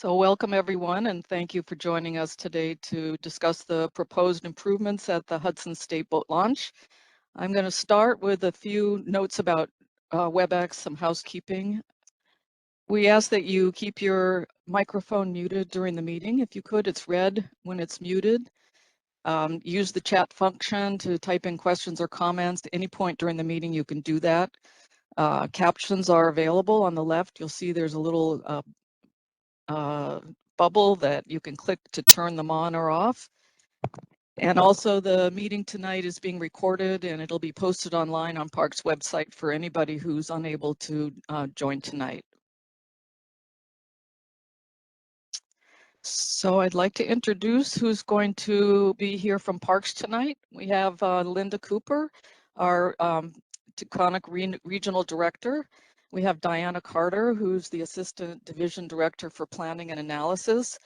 So welcome everyone, and thank you for joining us today to discuss the proposed improvements at the Hudson State Boat Launch. I'm going to start with a few notes about WebEx, some housekeeping. We ask that you keep your microphone muted during the meeting. If you could, it's red when it's muted. Use the chat function to type in questions or comments. At any point during the meeting, you can do that. Captions are available on the left. You'll see there's a little bubble that you can click to turn them on or off. And also the meeting tonight is being recorded and it'll be posted online on Parks website for anybody who's unable to join tonight. So I'd like to introduce who's going to be here from Parks tonight. We have Linda Cooper, our Taconic Regional Director. We have Diana Carter, who's the Assistant Division Director for Planning and Analysis.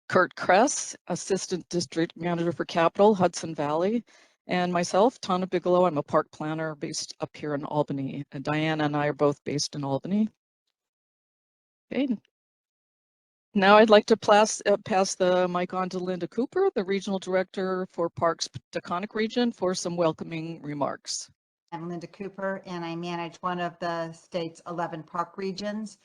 Kurt Kress, Assistant District Manager for Capital, Hudson Valley. And myself, Tana Bigelow, I'm a park planner based up here in Albany. And Diana and I are both based in Albany. Okay. Now I'd like to pass the mic on to Linda Cooper, the Regional Director for Parks Taconic Region, for some welcoming remarks. I'm Linda Cooper, and I manage one of the state's 11 park regions.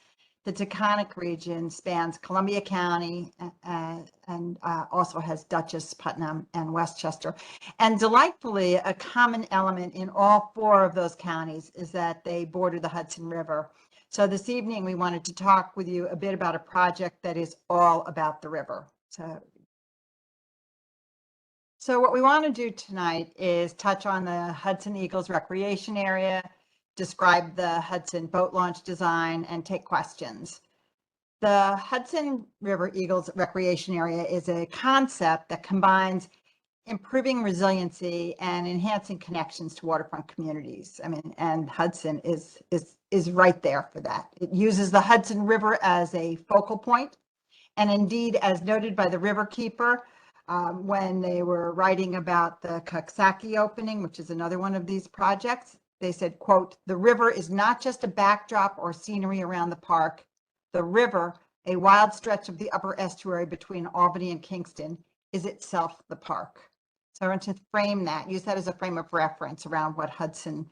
The Taconic region spans Columbia County and also has Dutchess, Putnam, and Westchester. And delightfully, a common element in all 4 of those counties is that they border the Hudson River. So this evening, we wanted to talk with you a bit about a project that is all about the river. So what we want to do tonight is touch on the Hudson Eagles Recreation Area, describe the Hudson boat launch design, and take questions. The Hudson River Eagles Recreation Area is a concept that combines improving resiliency and enhancing connections to waterfront communities. I mean, and Hudson is right there for that. It uses the Hudson River as a focal point, and indeed, as noted by the Riverkeeper, when they were writing about the Coxsackie opening, which is another one of these projects, they said, quote, "The river is not just a backdrop or scenery around the park. The river, a wild stretch of the upper estuary between Albany and Kingston, is itself the park." So I want to frame that, use that as a frame of reference around what Hudson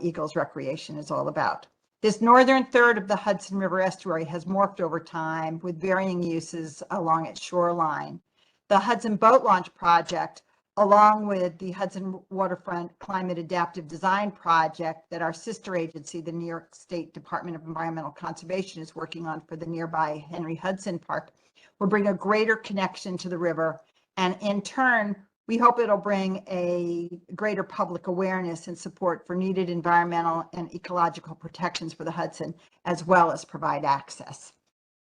Eagles Recreation is all about. This northern third of the Hudson River estuary has morphed over time with varying uses along its shoreline. The Hudson Boat Launch Project, along with the Hudson Waterfront Climate Adaptive Design Project that our sister agency, the New York State Department of Environmental Conservation, is working on for the nearby Henry Hudson Park, will bring a greater connection to the river. And in turn, we hope it'll bring a greater public awareness and support for needed environmental and ecological protections for the Hudson, as well as provide access.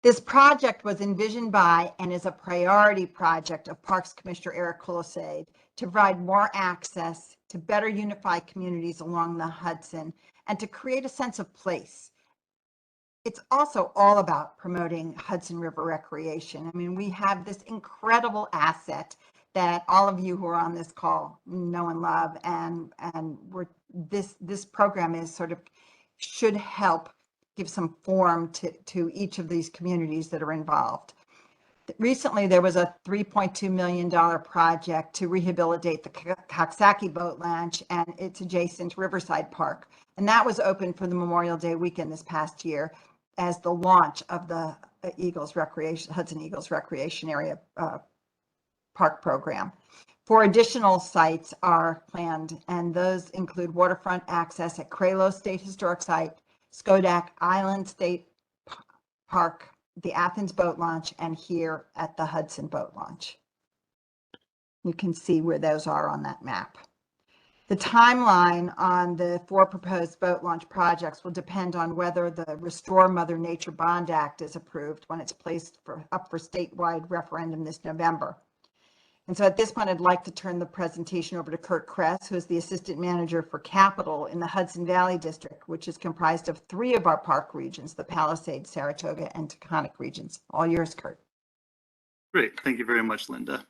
This project was envisioned by and is a priority project of Parks Commissioner Eric Kulosade to provide more access, to better unify communities along the Hudson, and to create a sense of place. It's also all about promoting Hudson River recreation. I mean, we have this incredible asset that all of you who are on this call know and love, and this program is sort of should help give some form to each of these communities that are involved. Recently, there was a $3.2 million project to rehabilitate the Coxsackie boat launch and its adjacent Riverside Park. And that was open for the Memorial Day weekend this past year as the launch of the Hudson Eagles Recreation Area Park program. 4 additional sites are planned, and those include waterfront access at Kralo State Historic Site, Skodak Island State Park, the Athens boat launch, and here at the Hudson boat launch. You can see where those are on that map. The timeline on the 4 proposed boat launch projects will depend on whether the Restore Mother Nature Bond Act is approved when it's placed up for statewide referendum this November. And so at this point, I'd like to turn the presentation over to Kurt Kress, who is the Assistant Manager for Capital in the Hudson Valley District, which is comprised of 3 of our park regions, the Palisades, Saratoga, and Taconic regions. All yours, Kurt. Great. Thank you very much, Linda.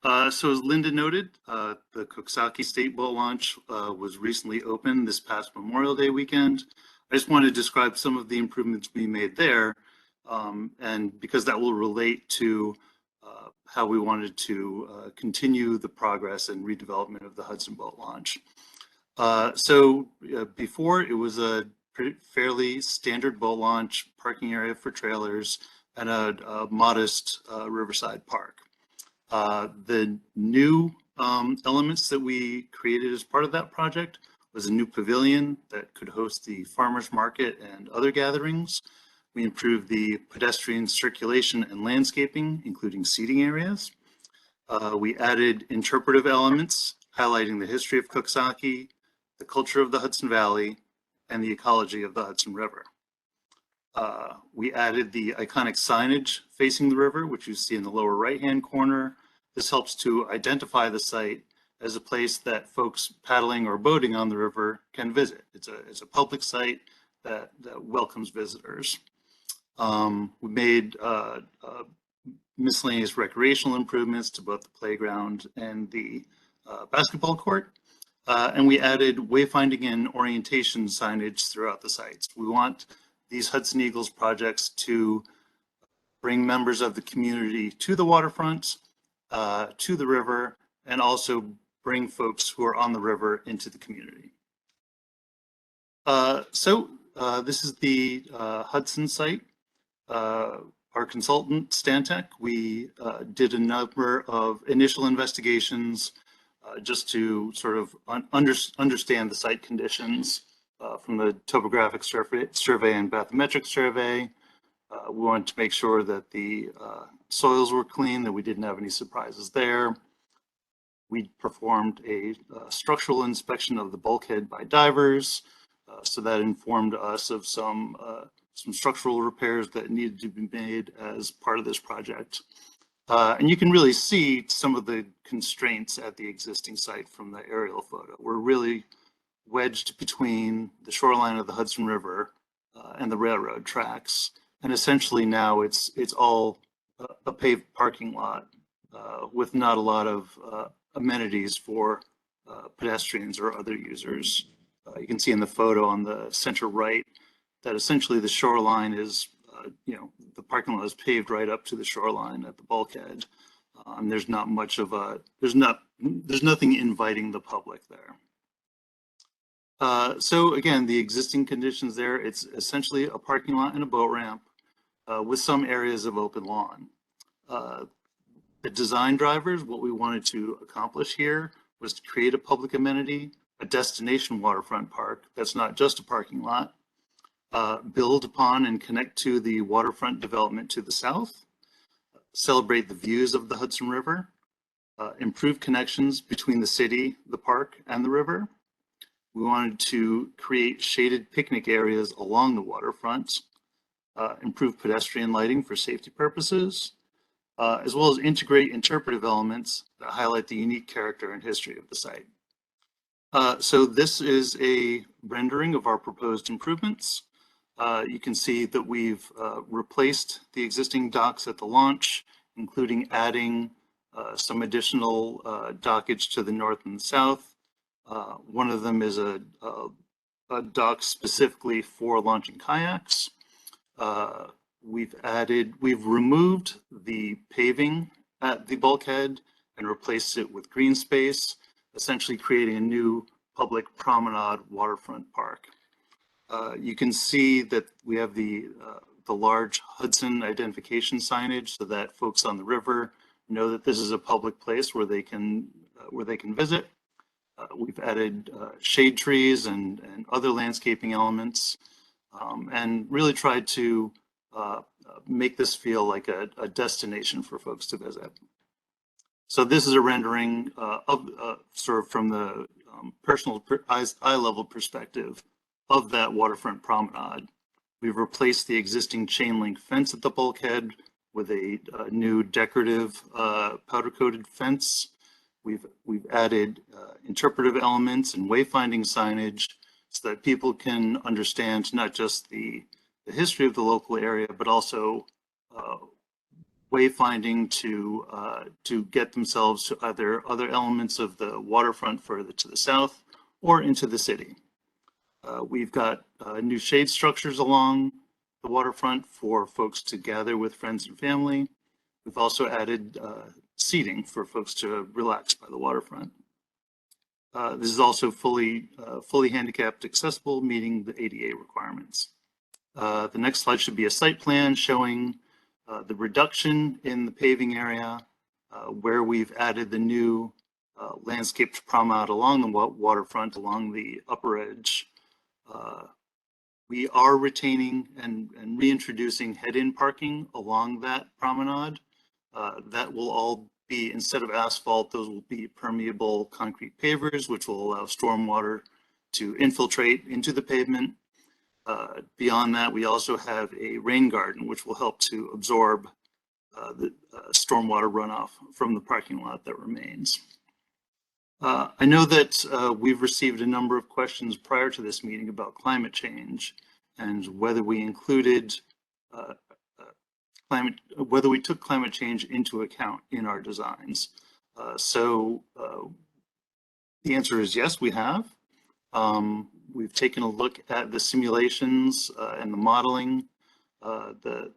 So as Linda noted, the Coxsackie State Boat Launch was recently opened this past Memorial Day weekend. I just want to describe some of the improvements we made there and because that will relate to how we wanted to continue the progress and redevelopment of the Hudson boat launch. Before, it was a fairly standard boat launch, parking area for trailers, and a modest riverside park. The new elements that we created as part of that project was a new pavilion that could host the farmers market and other gatherings. We improved the pedestrian circulation and landscaping, including seating areas. We added interpretive elements highlighting the history of Cooksaki, the culture of the Hudson Valley, and the ecology of the Hudson River. We added the iconic signage facing the river, which you see in the lower right-hand corner. This helps to identify the site as a place that folks paddling or boating on the river can visit. It's a public site that welcomes visitors. We made miscellaneous recreational improvements to both the playground and the basketball court. And we added wayfinding and orientation signage throughout the sites. We want these Hudson Eagles projects to bring members of the community to the waterfront, to the river, and also bring folks who are on the river into the community. This is the Hudson site. Our consultant, Stantec, we did a number of initial investigations just to sort of understand the site conditions from the topographic survey and bathymetric survey. We wanted to make sure that the soils were clean, that we didn't have any surprises there. We performed a structural inspection of the bulkhead by divers, so that informed us of some structural repairs that needed to be made as part of this project. And you can really see some of the constraints at the existing site from the aerial photo. We're really wedged between the shoreline of the Hudson River and the railroad tracks. And essentially now it's all a paved parking lot with not a lot of amenities for pedestrians or other users. You can see in the photo on the center right that essentially the shoreline is, the parking lot is paved right up to the shoreline at the bulkhead. There's not much of there's nothing inviting the public there. So again, the existing conditions there, it's essentially a parking lot and a boat ramp with some areas of open lawn. The design drivers, what we wanted to accomplish here was to create a public amenity, a destination waterfront park that's not just a parking lot, build upon and connect to the waterfront development to the south, celebrate the views of the Hudson River, improve connections between the city, the park, and the river. We wanted to create shaded picnic areas along the waterfront, improve pedestrian lighting for safety purposes, as well as integrate interpretive elements that highlight the unique character and history of the site. So this is a rendering of our proposed improvements. You can see that we've replaced the existing docks at the launch, including adding some additional dockage to the north and the south. One of them is a dock specifically for launching kayaks. We've removed the paving at the bulkhead and replaced it with green space, essentially creating a new public promenade waterfront park. You can see that we have the large Hudson identification signage so that folks on the river know that this is a public place where they can visit. We've added shade trees and other landscaping elements, and really tried to make this feel like a destination for folks to visit. So this is a rendering of sort of from the personal eye level perspective of that waterfront promenade. We've replaced the existing chain link fence at the bulkhead with a new decorative powder coated fence. We've added interpretive elements and wayfinding signage so that people can understand not just the history of the local area, but also wayfinding to get themselves to either other elements of the waterfront further to the south or into the city. We've got new shade structures along the waterfront for folks to gather with friends and family. We've also added seating for folks to relax by the waterfront. This is also fully handicapped accessible, meeting the ADA requirements. The next slide should be a site plan showing the reduction in the paving area, where we've added the new landscaped promenade along the waterfront, along the upper edge. We are retaining and reintroducing head-in parking along that promenade. That will all be, instead of asphalt, those will be permeable concrete pavers, which will allow stormwater to infiltrate into the pavement. Beyond that, we also have a rain garden, which will help to absorb the stormwater runoff from the parking lot that remains. I know that we've received a number of questions prior to this meeting about climate change and whether we included whether we took climate change into account in our designs. So the answer is yes, we have. We've taken a look at the simulations and the modeling. The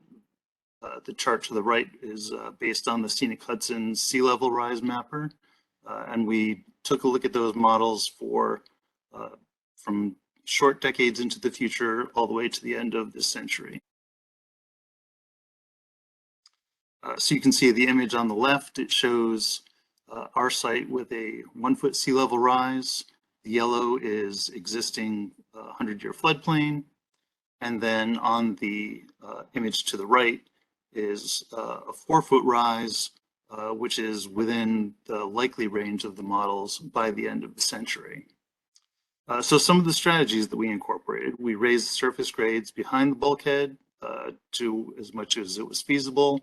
chart to the right is based on the Scenic Hudson sea level rise mapper. And we took a look at those models for from short decades into the future all the way to the end of this century. So you can see the image on the left. It shows our site with a 1 foot sea level rise. The yellow is existing 100-year floodplain. And then on the image to the right is a 4 foot rise, which is within the likely range of the models by the end of the century. So some of the strategies that we incorporated, we raised surface grades behind the bulkhead to as much as it was feasible,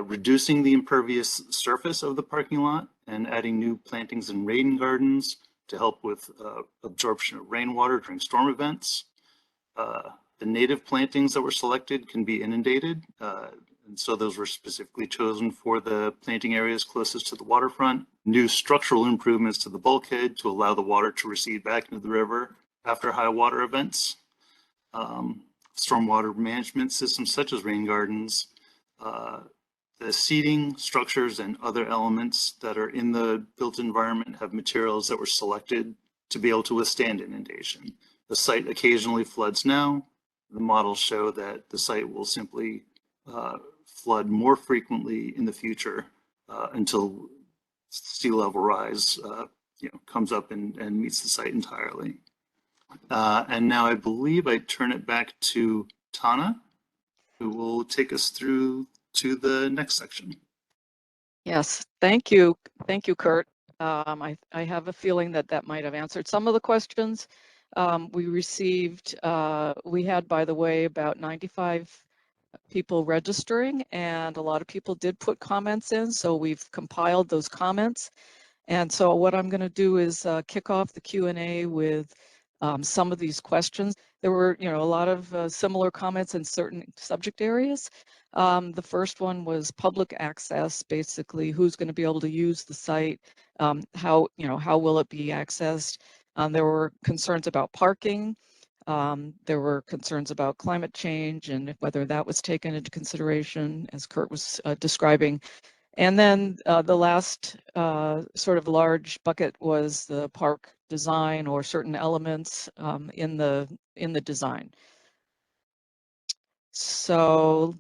reducing the impervious surface of the parking lot and adding new plantings and rain gardens to help with absorption of rainwater during storm events. The native plantings that were selected can be inundated, and so those were specifically chosen for the planting areas closest to the waterfront. New structural improvements to the bulkhead to allow the water to recede back into the river after high water events. Stormwater management systems such as rain gardens, the seating structures and other elements that are in the built environment have materials that were selected to be able to withstand inundation. The site occasionally floods now. The models show that the site will simply flood more frequently in the future until sea level rise comes up and meets the site entirely. And now I believe I turn it back to Tana, who will take us through to the next section. Yes, thank you. Thank you, Kurt. I have a feeling that that might have answered some of the questions. We received, we had, by the way, about 95 people registering, and a lot of people did put comments in, so we've compiled those comments. And so what I'm going to do is kick off the Q&A with some of these questions. There were, a lot of similar comments in certain subject areas. The first one was public access, basically who's going to be able to use the site, how will it be accessed. There were concerns about parking. There were concerns about climate change and whether that was taken into consideration, as Kurt was describing. And then the last sort of large bucket was the park design or certain elements in the design. So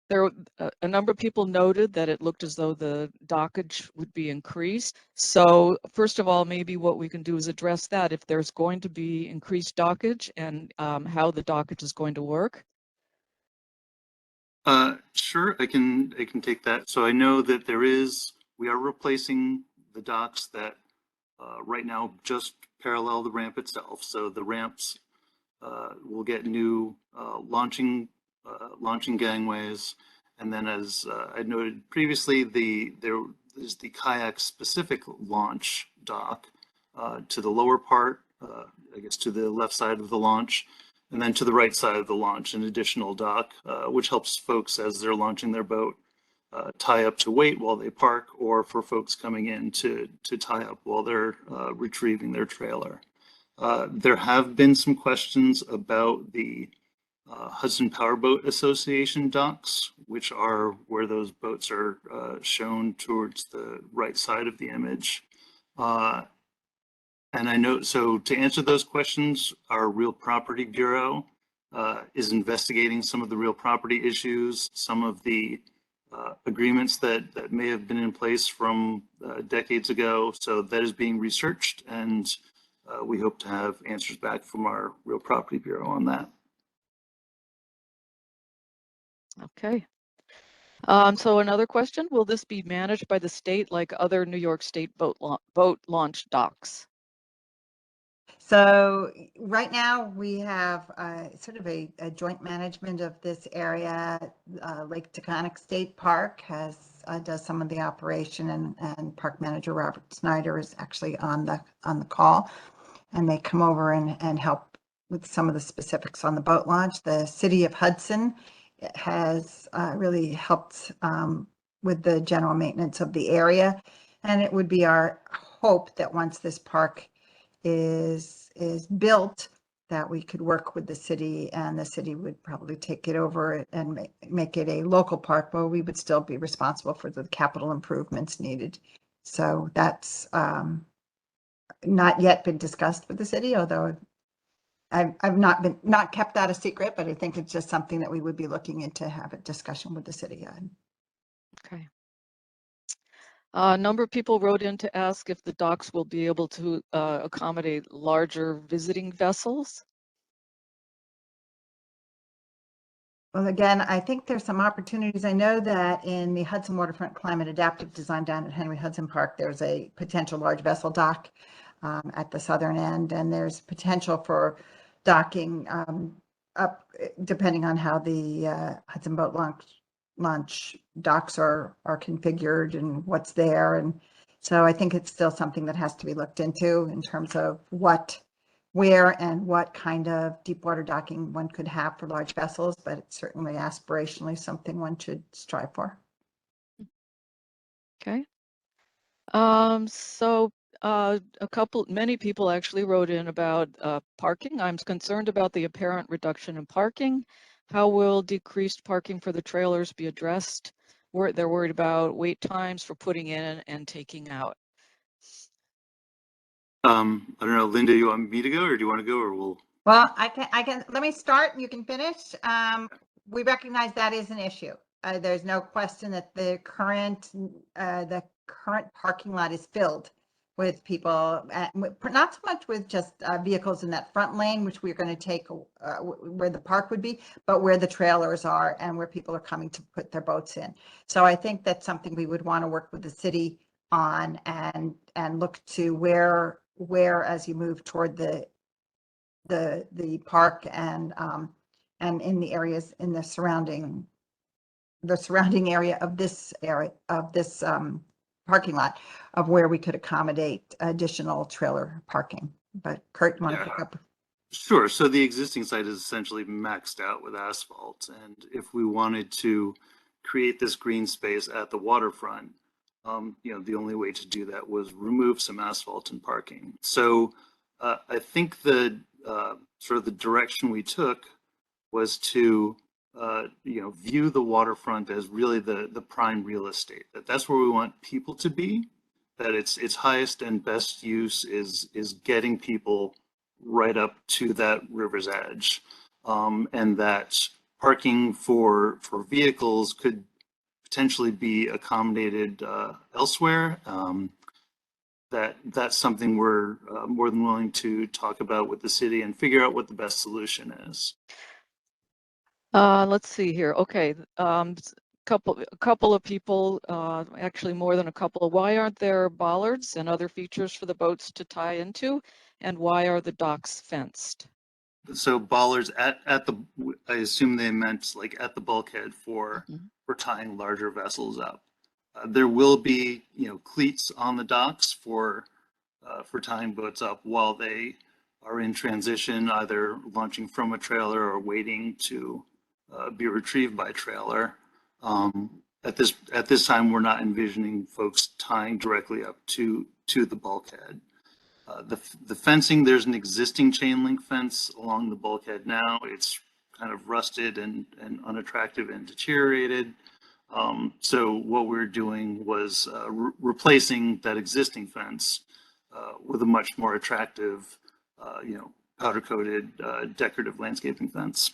there, a number of people noted that it looked as though the dockage would be increased. So first of all, maybe what we can do is address that, if there's going to be increased dockage and how the dockage is going to work. Sure, I can take that. So I know that we are replacing the docks that right now just parallel the ramp itself. So the ramps will get new launching gangways. And then, as I noted previously, there is the kayak specific launch dock to the lower part, I guess to the left side of the launch, and then to the right side of the launch, an additional dock, which helps folks as they're launching their boat tie up to wait while they park, or for folks coming in to tie up while they're retrieving their trailer. There have been some questions about the Hudson Powerboat Association docks, which are where those boats are shown towards the right side of the image. And I know, so to answer those questions, our Real Property Bureau is investigating some of the real property issues, some of the agreements that may have been in place from decades ago. So that is being researched, and we hope to have answers back from our Real Property Bureau on that. Okay. So another question, will this be managed by the state like other New York State boat launch docks? So right now we have sort of a joint management of this area. Lake Taconic State Park does some of the operation, and Park Manager Robert Snyder is actually on the call, and they come over and help with some of the specifics on the boat launch. The city of Hudson has really helped with the general maintenance of the area, and it would be our hope that once this park is built, that we could work with the city, and the city would probably take it over and make it a local park, but we would still be responsible for the capital improvements needed. So that's not yet been discussed with the city, although I've not kept that a secret, but I think it's just something that we would be looking into, have a discussion with the city on. Okay. A number of people wrote in to ask if the docks will be able to accommodate larger visiting vessels. Well, again, I think there's some opportunities. I know that in the Hudson Waterfront Climate Adaptive Design down at Henry Hudson Park, there's a potential large vessel dock at the southern end, and there's potential for docking up, depending on how the Hudson Boat Launch docks are configured and what's there. And so I think it's still something that has to be looked into in terms of where and what kind of deep water docking one could have for large vessels, but it's certainly aspirationally something one should strive for. Okay. So many people actually wrote in about parking. I'm concerned about the apparent reduction in parking. How will decreased parking for the trailers be addressed? They're worried about wait times for putting in and taking out. I don't know, Linda, you want me to go, or do you want to go, or we'll? Well, I can, let me start and you can finish. We recognize that is an issue. There's no question that the current parking lot is filled with people, not so much with just vehicles in that front lane, which we're going to take where the park would be, but where the trailers are and where people are coming to put their boats in. So I think that's something we would want to work with the city on, and look to where as you move toward the park and in the areas in the surrounding area of this parking lot, of where we could accommodate additional trailer parking. But Kurt, you want to pick up? Sure. So the existing site is essentially maxed out with asphalt, and if we wanted to create this green space at the waterfront, the only way to do that was remove some asphalt and parking. So I think the sort of the direction we took was to view the waterfront as really the prime real estate. That's where we want people to be. That its highest and best use is getting people right up to that river's edge, and that parking for vehicles could potentially be accommodated elsewhere. That's something we're more than willing to talk about with the city and figure out what the best solution is. Let's see here. Okay, a couple of people, actually more than a couple. Why aren't there bollards and other features for the boats to tie into, and why are the docks fenced? So bollards at the, I assume they meant like at the bulkhead for tying larger vessels up. There will be cleats on the docks for tying boats up while they are in transition, either launching from a trailer or waiting to be retrieved by trailer. At this time, we're not envisioning folks tying directly up to the bulkhead. The fencing, there's an existing chain link fence along the bulkhead now. It's kind of rusted and unattractive and deteriorated. So what we're doing was replacing that existing fence with a much more attractive, powder coated decorative landscaping fence.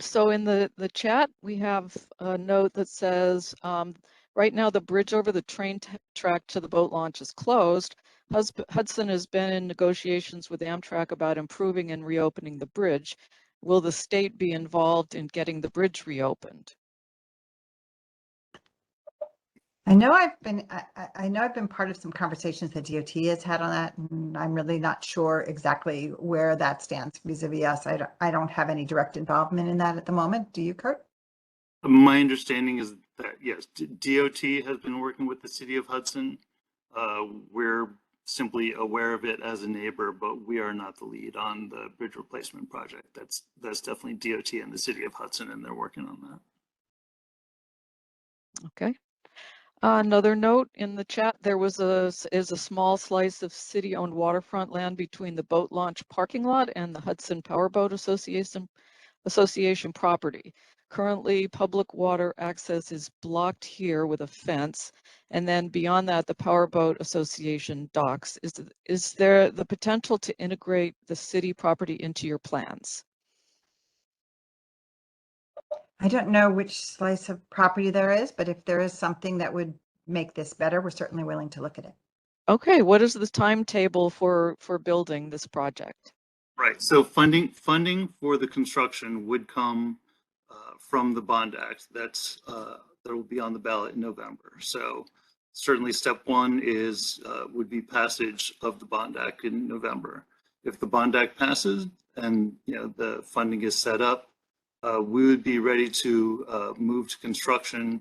So in the chat, we have a note that says, right now the bridge over the train track to the boat launch is closed. Hudson has been in negotiations with Amtrak about improving and reopening the bridge. Will the state be involved in getting the bridge reopened? I know I've been part of some conversations that DOT has had on that, and I'm really not sure exactly where that stands vis-a-vis us. I don't have any direct involvement in that at the moment. Do you, Kurt? My understanding is that, yes, DOT has been working with the city of Hudson. We're simply aware of it as a neighbor, but we are not the lead on the bridge replacement project. That's definitely DOT and the city of Hudson, and they're working on that. Okay. Another note in the chat, there is a small slice of city-owned waterfront land between the boat launch parking lot and the Hudson Powerboat Association property. Currently, public water access is blocked here with a fence, and then beyond that, the Powerboat Association docks. Is there the potential to integrate the city property into your plans? I don't know which slice of property there is, but if there is something that would make this better, we're certainly willing to look at it. Okay, what is the timetable for building this project? Right. So funding for the construction would come from the Bond Act. That will be on the ballot in November. So certainly step one is would be passage of the Bond Act in November. If the Bond Act passes and the funding is set up, we would be ready to move to construction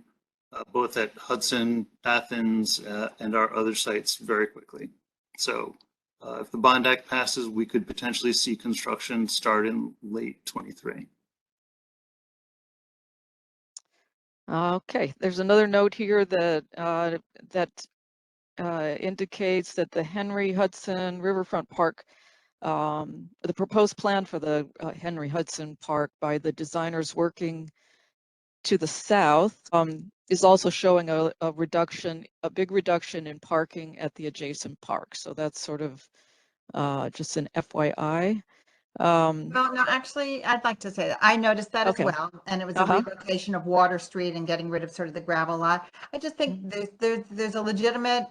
both at Hudson, Athens, and our other sites very quickly. So if the Bond Act passes, we could potentially see construction start in late 23. Okay, there's another note here that indicates that the Henry Hudson Riverfront Park, the proposed plan for the Henry Hudson Park by the designers working to the south is also showing a big reduction in parking at the adjacent park. So that's sort of just an FYI. Well, no, actually, I'd like to say that I noticed that as well, and it was a relocation of Water Street and getting rid of sort of the gravel lot. I just think there's a legitimate,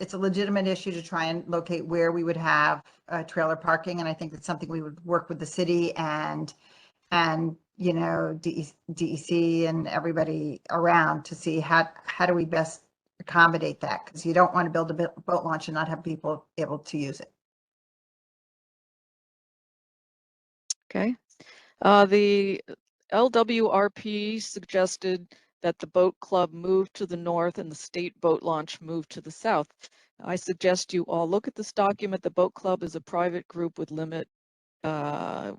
it's a legitimate issue to try and locate where we would have trailer parking, and I think it's something we would work with the city and DEC and everybody around to see how do we best accommodate that, because you don't want to build a boat launch and not have people able to use it. Okay. The LWRP suggested that the boat club move to the north and the state boat launch move to the south. I suggest you all look at this document. The boat club is a private group with I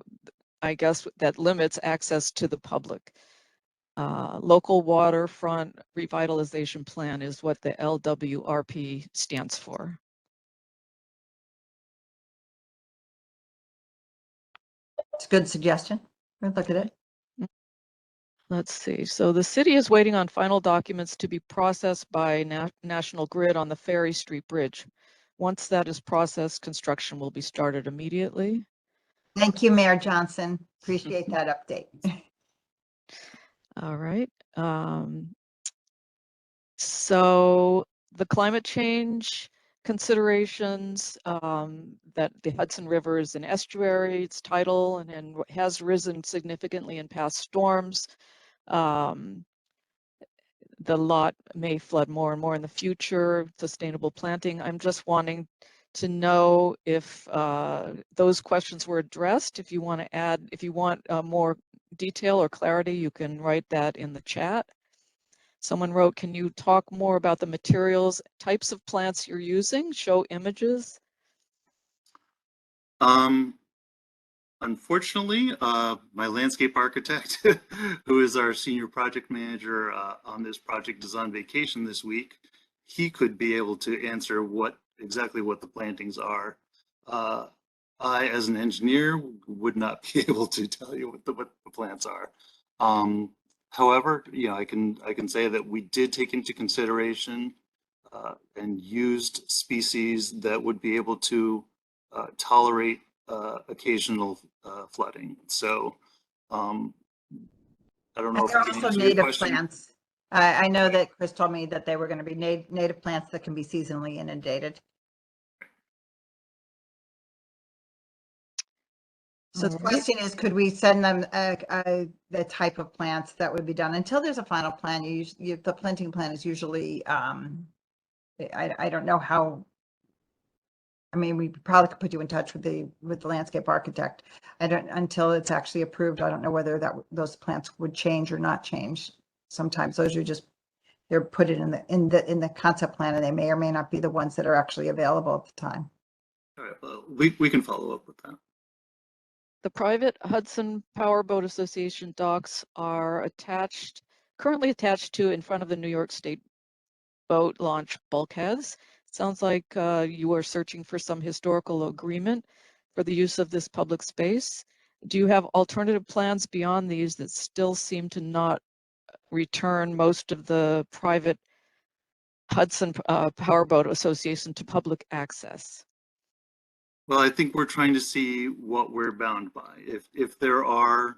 guess that limits access to the public. Local waterfront revitalization plan is what the LWRP stands for. It's a good suggestion. We'll look at it. Let's see. So the city is waiting on final documents to be processed by National Grid on the Ferry Street Bridge. Once that is processed, construction will be started immediately. Thank you, Mayor Johnson. Appreciate that update. All right. So the climate change considerations, that the Hudson River is an estuary, its tidal, and has risen significantly in past storms. The lot may flood more and more in the future, sustainable planting. I'm just wanting to know if those questions were addressed. If you want to add, if you want more detail or clarity, you can write that in the chat. Someone wrote, can you talk more about the materials, types of plants you're using? Show images. Unfortunately, my landscape architect, who is our senior project manager on this project, is on vacation this week. He could be able to answer exactly what the plantings are. I, as an engineer, would not be able to tell you what the plants are. However, you know, I can say that we did take into consideration and used species that would be able to tolerate occasional flooding. So I don't know And if they're I also answered your native question. plants. I know that Chris told me that they were going to be native plants that can be seasonally inundated. So The question is, could we send them the type of plants that would be done until there's a final plan? The planting plan is usually, I don't know how. I mean, we probably could put you in touch with the landscape architect. Until it's actually approved. I don't know whether those plants would change or not change. Sometimes those are just, they're put in the concept plan, and they may or may not be the ones that are actually available at the time. All right, well, we can follow up with that. the private Hudson Powerboat Association docks are currently attached to in front of the New York State boat launch bulkheads. Sounds like you are searching for some historical agreement for the use of this public space. Do you have alternative plans beyond these that still seem to not return most of the private Hudson Powerboat Association to public access? Well, I think we're trying to see what we're bound by. If there are,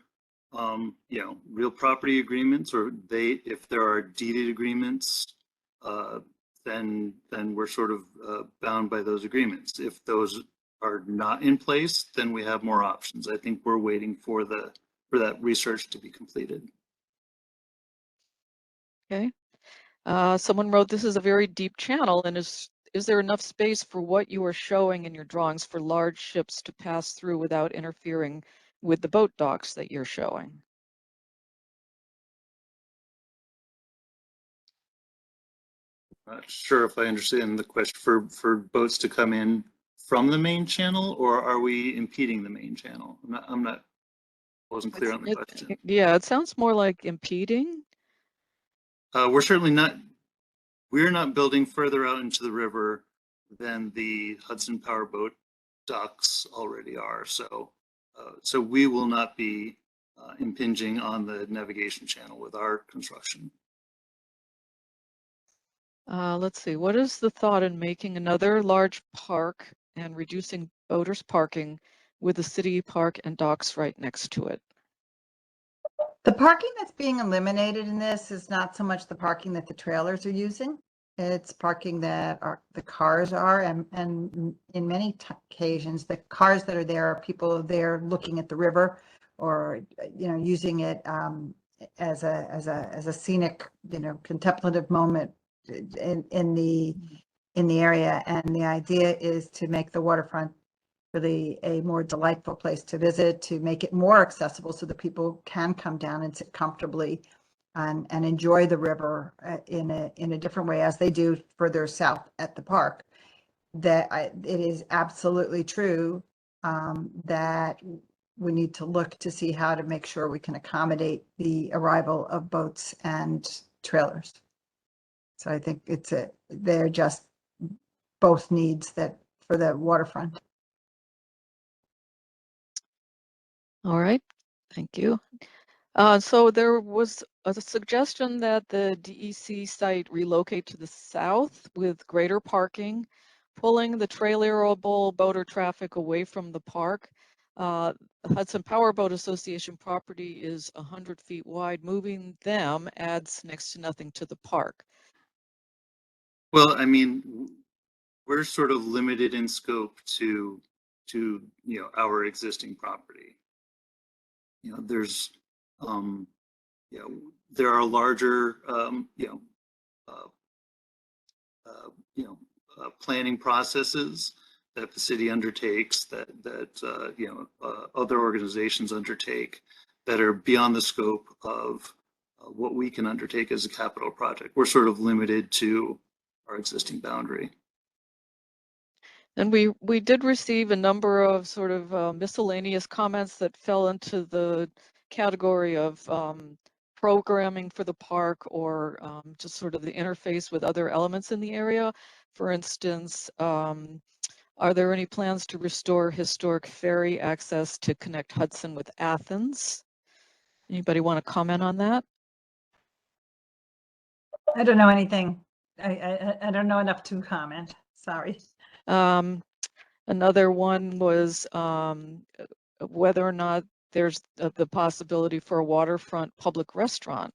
you know, real property agreements, or if there are deeded agreements, then we're sort of bound by those agreements. If those are not in place, then we have more options. I think we're waiting for that research to be completed. Okay. Someone wrote, this is a very deep channel, and is there enough space for what you are showing in your drawings for large ships to pass through without interfering with the boat docks that you're showing? Not sure if I understand the question. For boats to come in from the main channel, or are we impeding the main channel? I wasn't clear on the question. Yeah, it sounds more like impeding. We're certainly not, we're not building further out into the river than the Hudson Powerboat docks already are. So we will not be impinging on the navigation channel with our construction. Let's see, what is the thought in making another large park and reducing boaters parking with the city park and docks right next to it? The parking that's being eliminated in this is not so much the parking that the trailers are using. It's parking that the cars are, and in many occasions, the cars that are there are people there looking at the river, or using it as a scenic, contemplative moment in the area. And the idea is to make the waterfront really a more delightful place to visit, to make it more accessible so that people can come down and sit comfortably and enjoy the river in a different way, as they do further south at the park. That it is absolutely true that we need to look to see how to make sure we can accommodate the arrival of boats and trailers. So I think they're just both needs that for the waterfront. All right, thank you. So there was a suggestion that the DEC site relocate to the south with greater parking, pulling the trailerable boater traffic away from the park. The Hudson Powerboat Association property is 100 feet wide. Moving them adds next to nothing to the park. Well, I mean, we're sort of limited in scope to our existing property. There's there are larger planning processes that the city undertakes, that other organizations undertake, that are beyond the scope of what we can undertake as a capital project. We're sort of limited to our existing boundary. And we did receive a number of sort of miscellaneous comments that fell into the category of programming for the park, or just sort of the interface with other elements in the area. For instance, Are there any plans to restore historic ferry access to connect Hudson with Athens? Anybody want to comment on that? I don't know anything. I don't know enough to comment. Sorry. Another one was whether or not there's the possibility for a waterfront public restaurant.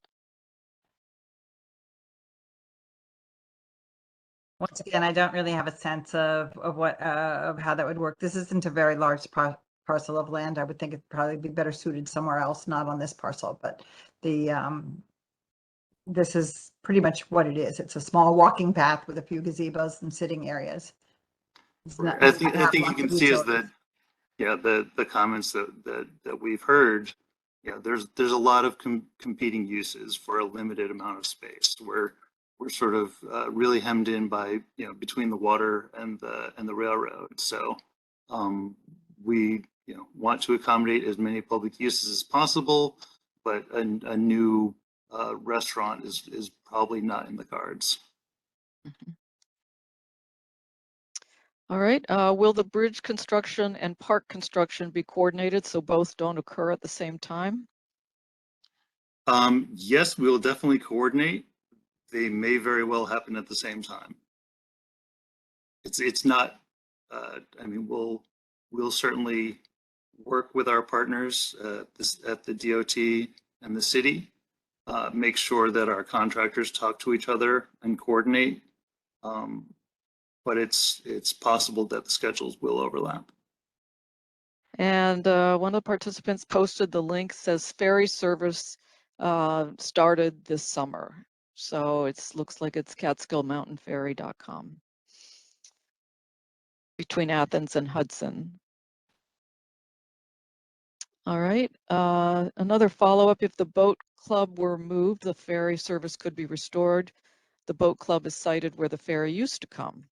Once again, I don't really have a sense of what of how that would work. This isn't a very large parcel of land. I would think it'd probably be better suited somewhere else, not on this parcel. But the this is pretty much what it is. It's a small walking path with a few gazebos and sitting areas. I think you can see is that, yeah, the comments that we've heard, yeah, there's a lot of competing uses for a limited amount of space. We're sort of really hemmed in by, you know, between the water and the railroad. So we, you know, want to accommodate as many public uses as possible, but a new restaurant is probably not in the cards. Mm-hmm. All right. Will the bridge construction and park construction be coordinated so both don't occur at the same time? Yes, we will definitely coordinate. They may very well happen at the same time. It's not. I mean, we'll certainly work with our partners at the DOT and the city. Make sure that our contractors talk to each other and coordinate. But it's possible that the schedules will overlap. And one of the participants posted the link, says ferry service started this summer. So it looks like it's CatskillMountainFerry.com between Athens and Hudson. All right. Another follow-up, if the boat club were moved, the ferry service could be restored. The boat club is sited where the ferry used to come.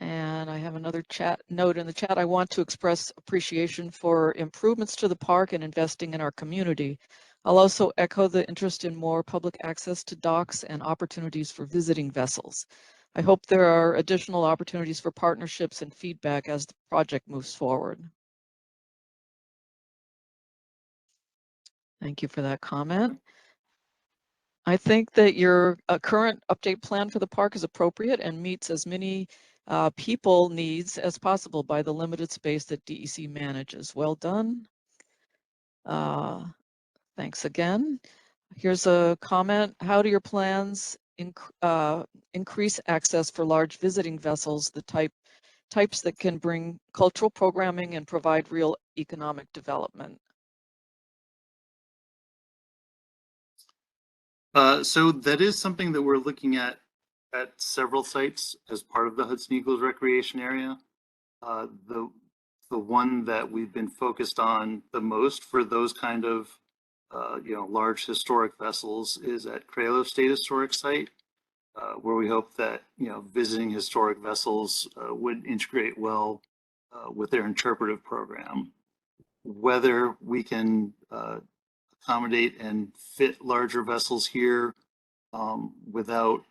And I have another chat note in the chat. I want to express appreciation for improvements to the park and investing in our community. I'll also echo the interest in more public access to docks and opportunities for visiting vessels. I hope there are additional opportunities for partnerships and feedback as the project moves forward. Thank you for that comment. I think that your current update plan for the park is appropriate and meets as many people needs as possible by the limited space that DEC manages. Well done. Thanks again. Here's a comment. How do your plans increase access for large visiting vessels, the types that can bring cultural programming and provide real economic development? So that is something that we're looking at several sites as part of the Hudson Eagles recreation area. The one that we've been focused on the most for those kind of you know, large historic vessels is at Kralo State Historic Site, where we hope that, you know, visiting historic vessels would integrate well with their interpretive program. Whether we can accommodate and fit larger vessels here without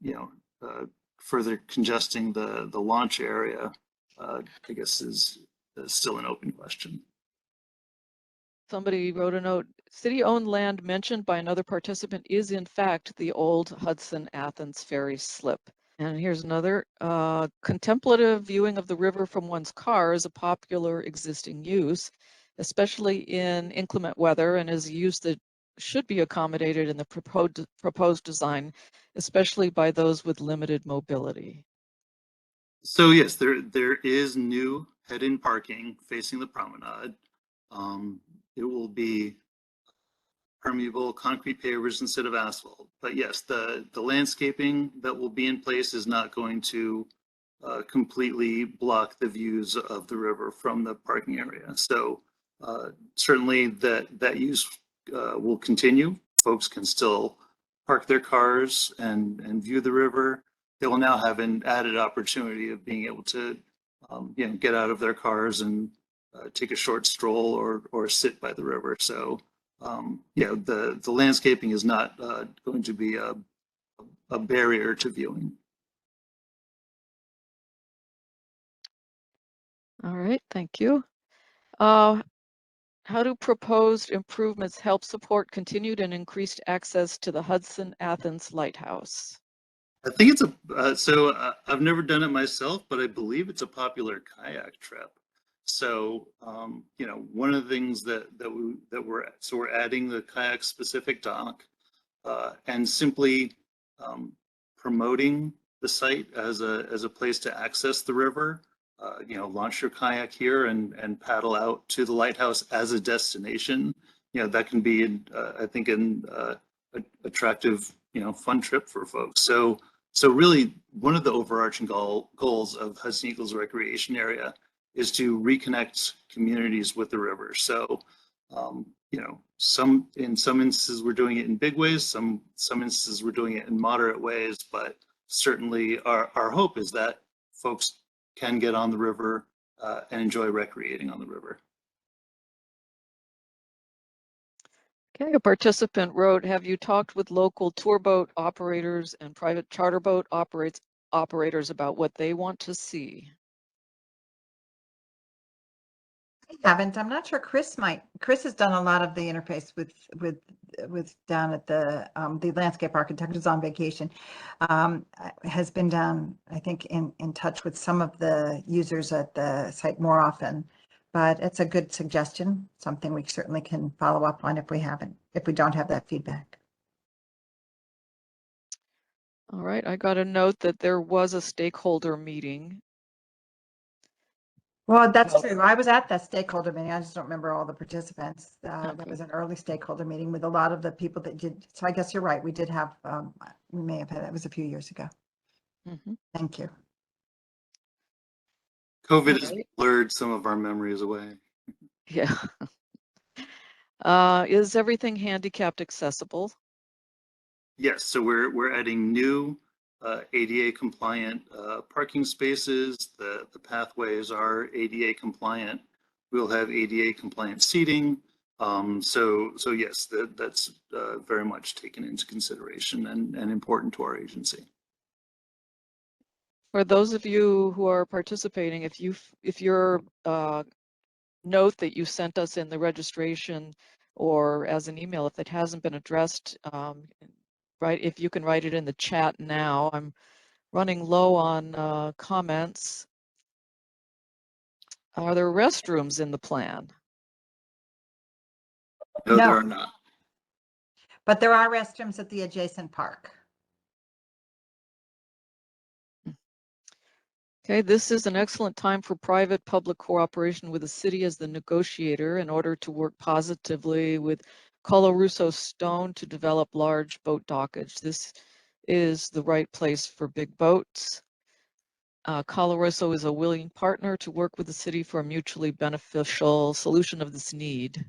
you know, further congesting the launch area, I guess is still an open question. Somebody wrote a note, city-owned land mentioned by another participant is in fact the old Hudson-Athens ferry slip. And here's another, contemplative viewing of the river from one's car is a popular existing use, especially in inclement weather, and is a use that should be accommodated in the proposed design, especially by those with limited mobility. So yes, there is new head-in parking facing the promenade. It will be permeable concrete pavers instead of asphalt. But yes, the landscaping that will be in place is not going to completely block the views of the river from the parking area. So certainly that use will continue. Folks can still park their cars and view the river. They will now have an added opportunity of being able to you know, get out of their cars and take a short stroll or sit by the river. So yeah, the landscaping is not going to be a a barrier to viewing. All right, thank you. How do proposed improvements help support continued and increased access to the Hudson Athens Lighthouse? I think it's I've never done it myself, but I believe it's a popular kayak trip. So, you know, one of the things we're adding the kayak specific dock, and simply promoting the site as a place to access the river. You know, launch your kayak here and paddle out to the lighthouse as a destination. You know, that can be, I think, an attractive, you know, fun trip for folks. So really, one of the overarching goals of Hudson Eagles Recreation Area is to reconnect communities with the river. So, you know, in some instances we're doing it in big ways, some instances we're doing it in moderate ways, but certainly our hope is that folks can get on the river and enjoy recreating on the river. Okay, a participant wrote, have you talked with local tour boat operators and private charter boat operators about what they want to see? I haven't. I'm not sure Chris might. Chris has done a lot of the interface with down at the landscape architect who's on vacation. Has been down, I think, in touch with some of the users at the site more often. But it's a good suggestion, something we certainly can follow up on if we don't have that feedback. All right, I got a note that there was a stakeholder meeting. Well, that's true. I was at that stakeholder meeting. I just don't remember all the participants. That Okay. was an early stakeholder meeting with a lot of the people that did. So I guess you're right. We did have, we may have had, that was a few years ago. Mhm. Thank you. COVID has blurred some of our memories away. Yeah. Is everything handicapped accessible? Yes, so we're adding new ADA compliant parking spaces. The pathways are ADA compliant. We'll have ADA compliant seating. So yes, that's very much taken into consideration and important to our agency. For those of you who are participating, if your note that you sent us in the registration or as an email, if it hasn't been addressed, right, if you can write it in the chat now. I'm running low on comments. Are there restrooms in the plan? No, No. there are not. But there are restrooms at the adjacent park. Okay, this is an excellent time for private-public cooperation with the city as the negotiator in order to work positively with Colorusso Stone to develop large boat dockage. This is the right place for big boats. Colorusso is a willing partner to work with the city for a mutually beneficial solution of this need.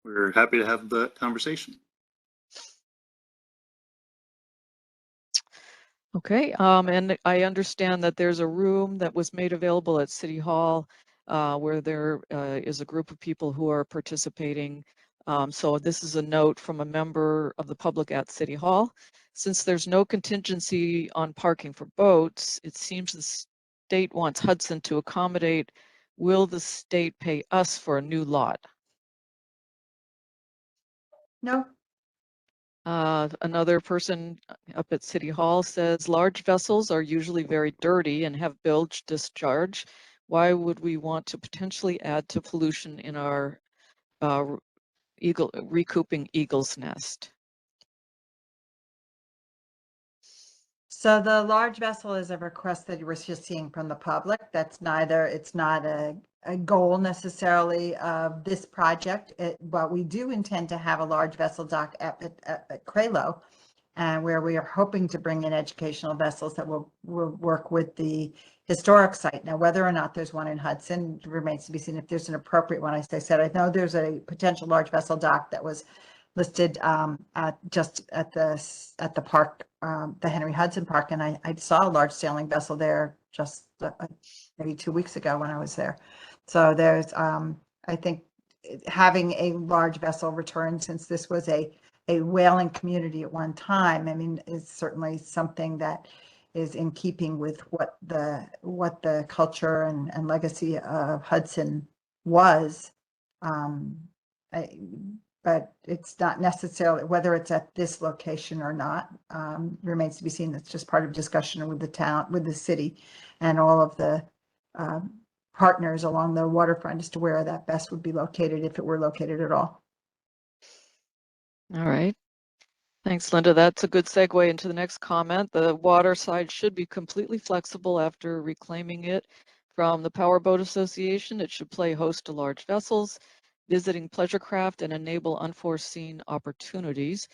We're happy to have the conversation. Okay, and I understand that there's a room that was made available at City Hall where there is a group of people who are participating. So this is a note from a member of the public at City Hall. Since there's no contingency on parking for boats, it seems the state wants Hudson to accommodate. Will the state pay us for a new lot? No. Another person up at City Hall says large vessels are usually very dirty and have bilge discharge. Why would we want to potentially add to pollution in our recouping eagle's nest? So the large vessel is a request that we're just seeing from the public. It's not a goal necessarily of this project, but we do intend to have a large vessel dock at Cralo, and where we are hoping to bring in educational vessels that will work with the historic site. Now, whether or not there's one in Hudson remains to be seen. If there's an appropriate one, as I said, I know there's a potential large vessel dock that was listed just at the park, the Henry Hudson Park, and I saw a large sailing vessel there just maybe 2 weeks ago when I was there. So there's, I think having a large vessel return, since this was a whaling community at one time, I mean, is certainly something that is in keeping with what the culture and legacy of Hudson was. But it's not necessarily, whether it's at this location or not, remains to be seen. That's just part of discussion with the town, with the city, and all of the partners along the waterfront as to where that best would be located, if it were located at all. All right. Thanks, Linda. That's a good segue into the next comment. The water side should be completely flexible after reclaiming it from the Powerboat Association. It should play host to large vessels, visiting pleasure craft, and enable unforeseen opportunities.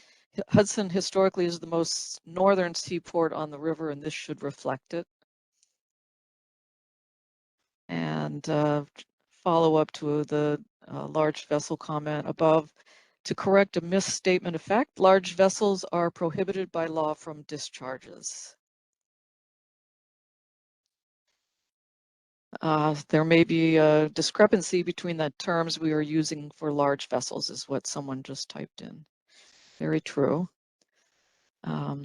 Hudson historically is the most northern seaport on the river, and this should reflect it. And follow up to the large vessel comment above. To correct a misstatement of fact, large vessels are prohibited by law from discharges. There may be a discrepancy between the terms we are using for large vessels, is what someone just typed in. Very true. I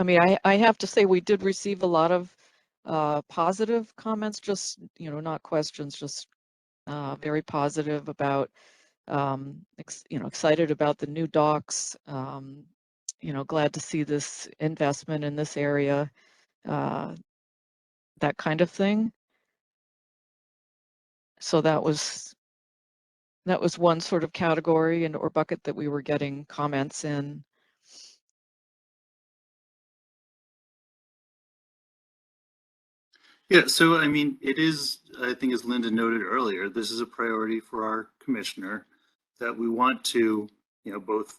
mean, I have to say we did receive a lot of positive comments, just, not questions, just very positive about excited about the new docks, glad to see this investment in this area, that kind of thing. So that was one sort of category or bucket that we were getting comments in. Yeah, so I mean, it is, I think as Linda noted earlier, this is a priority for our commissioner, that we want to, both,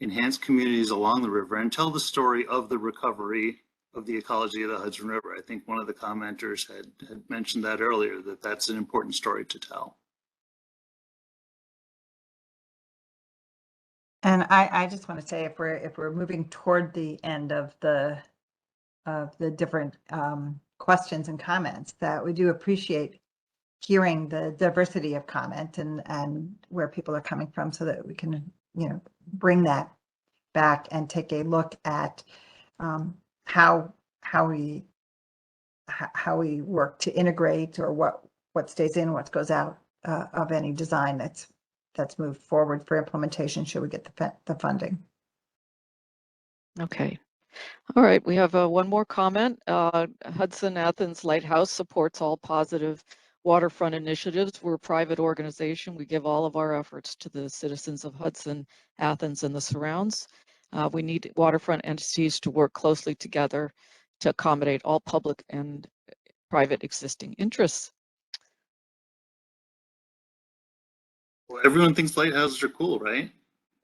enhance communities along the river and tell the story of the recovery of the ecology of the Hudson River. I think one of the commenters had mentioned that earlier, that that's an important story to tell. And I just want to say, if we're moving toward the end of the different questions and comments, that we do appreciate hearing the diversity of comment and where people are coming from, so that we can, bring that back and take a look at how we work to integrate, or what stays in, what goes out of any design that's moved forward for implementation, should we get the funding. Okay. All right, we have one more comment. Hudson Athens Lighthouse supports all positive waterfront initiatives. We're a private organization. We give all of our efforts to the citizens of Hudson, Athens, and the surrounds. We need waterfront entities to work closely together to accommodate all public and private existing interests. Well, everyone thinks lighthouses are cool, right?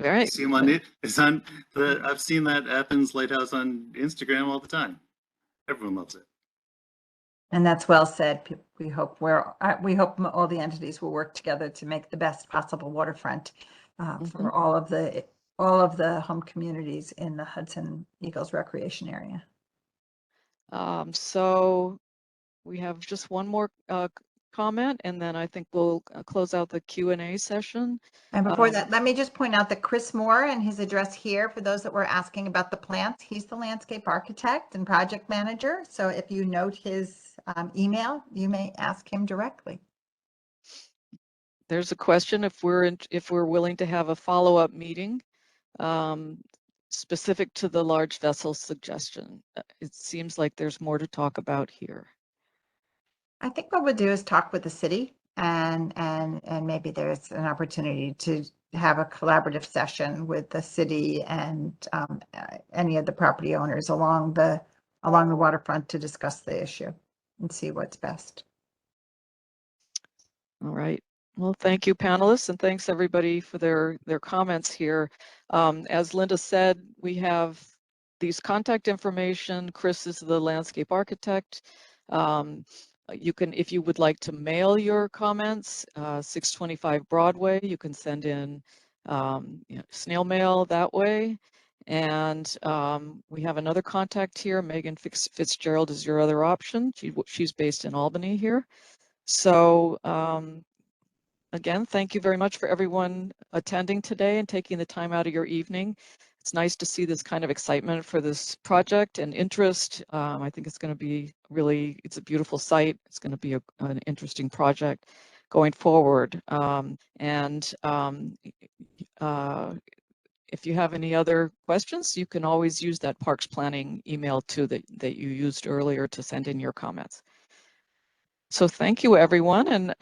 All right. See them on it. I've seen that Athens Lighthouse on Instagram all the time. Everyone loves it. And that's well said. We hope all the entities will work together to make the best possible waterfront for all of the home communities in the Hudson Eagles recreation area. So we have just one more comment, and then I think we'll close out the Q&A session. And before that, let me just point out that Chris Moore and his address here, for those that were asking about the plants, he's the landscape architect and project manager. So if you note his email, you may ask him directly. There's a question if we're willing to have a follow-up meeting specific to the large vessel suggestion. It seems like there's more to talk about here. I think what we'll do is talk with the city, and maybe there's an opportunity to have a collaborative session with the city and any of the property owners along the waterfront to discuss the issue and see what's best. All right. Well, thank you, panelists, and thanks everybody for their comments here. As Linda said, we have these contact information. Chris is the landscape architect. You can, if you would like to mail your comments, 625 Broadway, you can send in snail mail that way. And we have another contact here. Megan Fitzgerald is your other option. She's based in Albany here. So again, thank you very much for everyone attending today and taking the time out of your evening. It's nice to see this kind of excitement for this project and interest. I think it's going to be really, it's a beautiful site. It's going to be an interesting project going forward. If you have any other questions, you can always use that Parks Planning email too that you used earlier to send in your comments. So thank you, everyone. And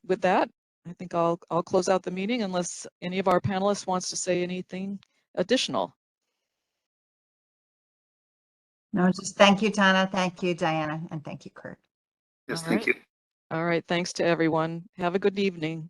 with that, I think I'll close out the meeting unless any of our panelists wants to say anything additional. No, just thank you, Donna. Thank you, Diana. And thank you, Kurt. Yes, All thank right. you. All right. Thanks to everyone. Have a good evening.